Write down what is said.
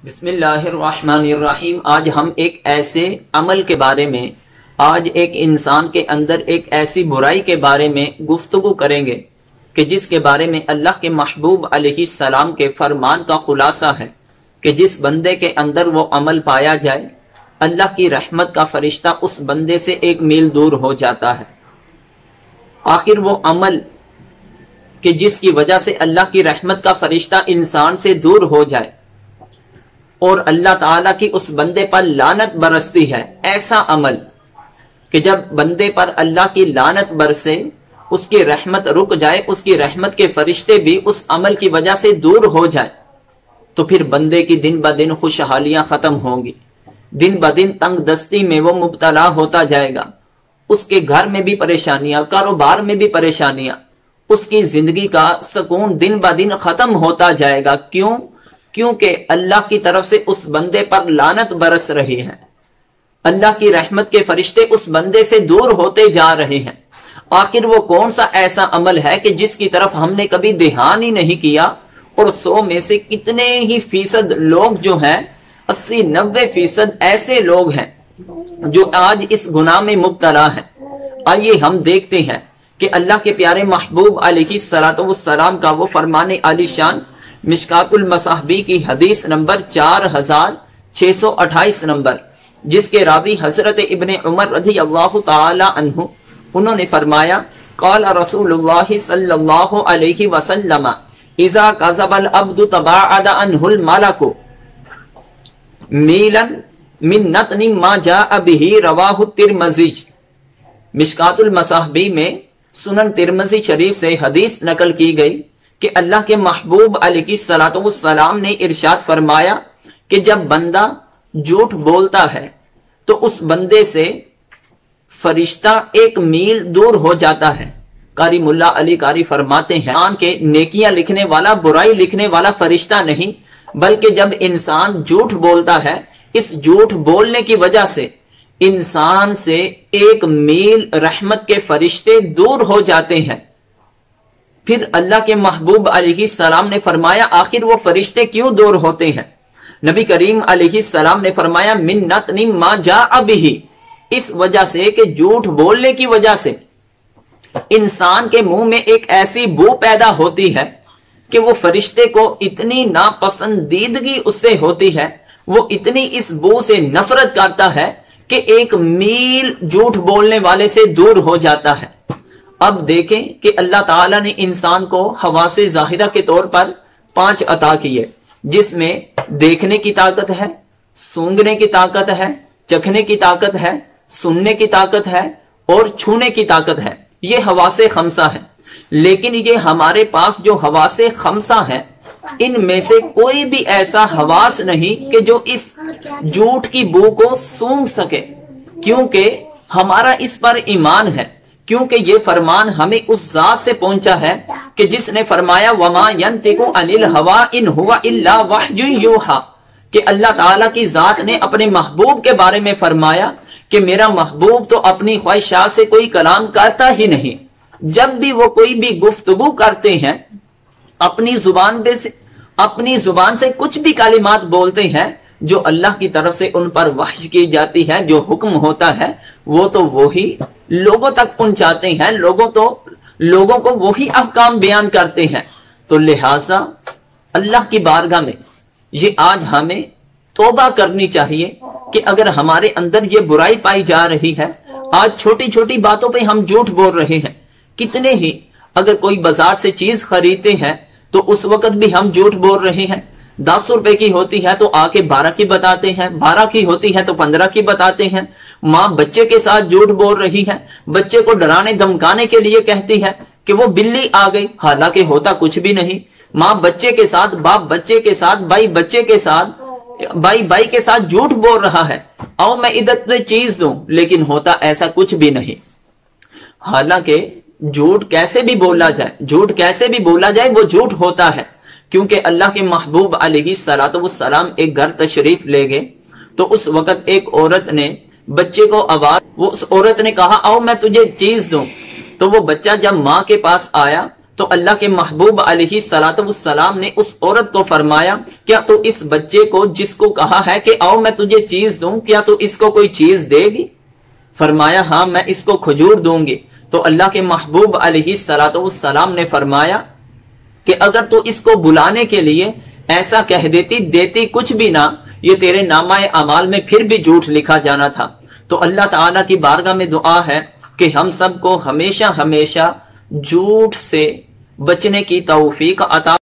بسم اللہ الرحمن الرحیم۔ آج ہم ایک ایسے عمل کے بارے میں، آج ایک انسان کے اندر ایک ایسی برائی کے بارے میں گفتگو کریں گے کہ جس کے بارے میں اللہ کے محبوب علیہ السلام کے فرمان کا خلاصہ ہے کہ جس بندے کے اندر وہ عمل پایا جائے، اللہ کی رحمت کا فرشتہ اس بندے سے 1 میل دور ہو جاتا ہے۔ آخر وہ عمل کہ جس کی وجہ سے اللہ کی رحمت کا فرشتہ انسان سے دور ہو جائے اور اللہ تعالیٰ کی اس بندے پر لعنت برستی ہے، ایسا عمل کہ جب بندے پر اللہ کی لعنت برسے، اس کی رحمت رک جائے، اس کی رحمت کے فرشتے بھی اس عمل کی وجہ سے دور ہو جائے، تو پھر بندے کی دن بدن خوشحالیاں ختم ہوں گی، دن بدن تنگ دستی میں وہ مبتلا ہوتا جائے گا، اس کے گھر میں بھی پریشانیاں، کاروبار میں بھی پریشانیاں، اس کی زندگی کا سکون دن بدن ختم ہوتا جائے گا۔ کیونکہ اللہ کی طرف سے اس بندے پر لعنت برس رہی ہے، اللہ کی رحمت کے فرشتے اس بندے سے دور ہوتے جا رہے ہیں۔ آخر وہ کون سا ایسا عمل ہے کہ جس کی طرف ہم نے کبھی دھیان ہی نہیں کیا، اور 100 میں سے کتنے ہی فیصد لوگ جو ہیں، 80-90% ایسے لوگ ہیں جو آج اس گناہ میں مبتلا ہیں۔ آئیے ہم دیکھتے ہیں کہ اللہ کے پیارے محبوب علیہ السلام کا وہ فرمان عالی شان مشکات المصابیح کی حدیث نمبر 4628 نمبر، جس کے راوی حضرت ابن عمر رضی اللہ تعالی عنہ، انہوں نے فرمایا قال رسول اللہ صلی اللہ علیہ وسلم اذا کذب العبد تباعد عنہ الملک میلا من نتن ما جاء به رواہ الترمذی۔ مشکات المصابیح میں سنن ترمذی شریف سے حدیث نقل کی گئی کہ اللہ کے محبوب علیہ السلام نے ارشاد فرمایا کہ جب بندہ جھوٹ بولتا ہے تو اس بندے سے فرشتہ 1 میل دور ہو جاتا ہے۔ قاری ملا علی قاری فرماتے ہیں کہ نیکیاں لکھنے والا، برائی لکھنے والا فرشتہ نہیں، بلکہ جب انسان جھوٹ بولتا ہے، اس جھوٹ بولنے کی وجہ سے انسان سے 1 میل رحمت کے فرشتے دور ہو جاتے ہیں۔ پھر اللہ کے محبوب علیہ السلام نے فرمایا آخر وہ فرشتے کیوں دور ہوتے ہیں؟ نبی کریم علیہ السلام نے فرمایا من نتن ما جاء به، اس وجہ سے کہ جھوٹ بولنے کی وجہ سے انسان کے منہ میں ایک ایسی بو پیدا ہوتی ہے کہ وہ فرشتے کو اتنی ناپسندیدگی اس سے ہوتی ہے، وہ اتنی اس بو سے نفرت کرتا ہے کہ 1 میل جھوٹ بولنے والے سے دور ہو جاتا ہے۔ اب دیکھیں کہ اللہ تعالیٰ نے انسان کو حواس ظاہرہ کے طور پر 5 عطا کیے، جس میں دیکھنے کی طاقت ہے، سونگنے کی طاقت ہے، چکھنے کی طاقت ہے، سننے کی طاقت ہے اور چھونے کی طاقت ہے۔ یہ حواس 5 ہیں، لیکن یہ ہمارے پاس جو حواس 5 ہیں، ان میں سے کوئی بھی ایسا حواس نہیں کہ جو اس جھوٹ کی بو کو سونگ سکے، کیونکہ ہمارا اس پر ایمان ہے، کیونکہ یہ فرمان ہمیں اس ذات سے پہنچا ہے کہ جس نے فرمایا وَمَا يَنْتِقُ عَنِ الْهَوَىٰ إِنْ هُوَ إِلَّا وَحْيٌ يُوحَىٰ، کہ اللہ تعالیٰ کی ذات نے اپنے محبوب کے بارے میں فرمایا کہ میرا محبوب تو اپنی خواہشات سے کوئی کلام کرتا ہی نہیں، جب بھی وہ کوئی بھی گفتگو کرتے ہیں، اپنی زبان سے کچھ بھی کلمات بولتے ہیں جو اللہ کی طرف سے ان پر وحی کی جاتی ہے، جو حکم ہوتا ہے وہ تو وہی لوگوں تک پہنچاتے ہیں، لوگوں کو وہی احکام بیان کرتے ہیں۔ تو لہٰذا اللہ کی بارگاہ میں یہ آج ہمیں توبہ کرنی چاہیے کہ اگر ہمارے اندر یہ برائی پائی جا رہی ہے، آج چھوٹی چھوٹی باتوں پہ ہم جھوٹ بول رہے ہیں، کتنے ہی اگر کوئی بازار سے چیز خریدتے ہیں تو اس وقت بھی ہم جھوٹ بول رہے ہیں، 10 روپے کی ہوتی ہے تو آ کے 12 کی بتاتے ہیں، 12 کی ہوتی ہے تو 15 کی بتاتے ہیں۔ ماں بچے کے ساتھ جھوٹ بول رہی ہے، بچے کو ڈرانے دھمکانے کے لیے کہتی ہے کہ وہ بلی آ گئی، حالانکہ ہوتا کچھ بھی نہیں۔ ماں بچے کے ساتھ، باپ بچے کے ساتھ، بھائی بچے کے ساتھ، بھائی کے ساتھ جھوٹ بول رہا ہے، آؤ میں ادھر میں چیز دوں، لیکن ہوتا ایسا کچھ بھی نہیں۔ حالانکہ جھوٹ کیسے بھی بولا جائے وہ جھوٹ ہوتا ہے، کیونکہ اللہ کے محبوب علیہ السلام ایک گھر تشریف لے گئے تو اس وقت ایک عورت نے بچے کو اس عورت نے کہا آؤ میں تجھے چیز دوں، تو وہ بچہ جب ماں کے پاس آیا تو اللہ کے محبوب علیہ السلام نے اس عورت کو فرمایا کیا تو اس بچے کو جس کو کہا ہے کہ آؤ میں تجھے چیز دوں، کیا تو اس کو کوئی چیز دے گی؟ فرمایا ہاں میں اس کو کھجور دوں گی۔ تو اللہ کے محبوب علیہ السلام نے فرمایا کہ اگر تو اس کو بلانے کے لیے ایسا کہہ دیتی کچھ بھی نہ، یہ تیرے نامہ اعمال میں پھر بھی جھوٹ لکھا جانا تھا۔ تو اللہ تعالیٰ کی بارگاہ میں دعا ہے کہ ہم سب کو ہمیشہ ہمیشہ جھوٹ سے بچنے کی توفیق عطا